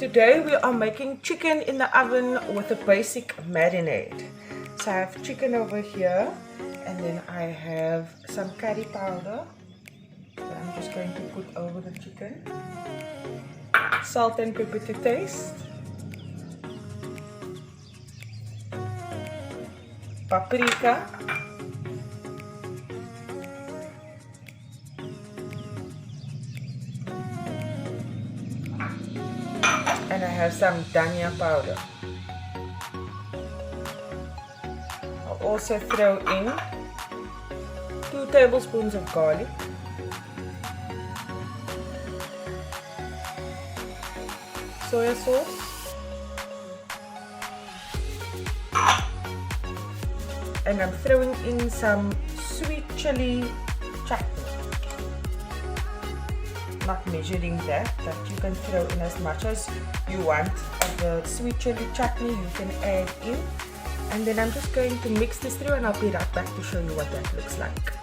Today we are making chicken in the oven with a basic marinade. So I have chicken over here, and then I have some curry powder that I'm just going to put over the chicken. Salt and pepper to taste. Paprika. And I have some danya powder. I'll also throw in 2 tablespoons of garlic, soy sauce, and I'm throwing in some sweet chili chutney. Not measuring that, but you can throw in as much as you want of the sweet chili chutney. You can add in, and then I'm just going to mix this through, and I'll be right back to show you what that looks like.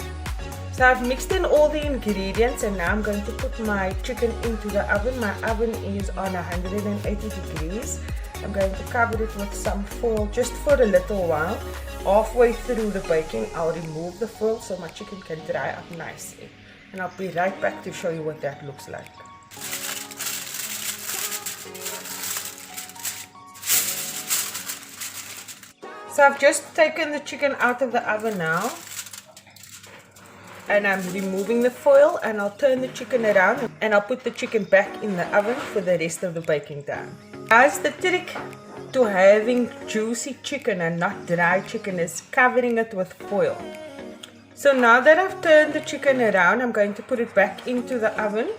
So I've mixed in all the ingredients, and now I'm going to put my chicken into the oven. My oven is on 180 degrees. I'm going to cover it with some foil just for a little while. Halfway through the baking, I'll remove the foil so my chicken can dry up nicely. And I'll be right back to show you what that looks like. So I've just taken the chicken out of the oven now, and I'm removing the foil, and I'll turn the chicken around, and I'll put the chicken back in the oven for the rest of the baking time. Guys, the trick to having juicy chicken and not dry chicken is covering it with foil. So now that I've turned the chicken around, I'm going to put it back into the oven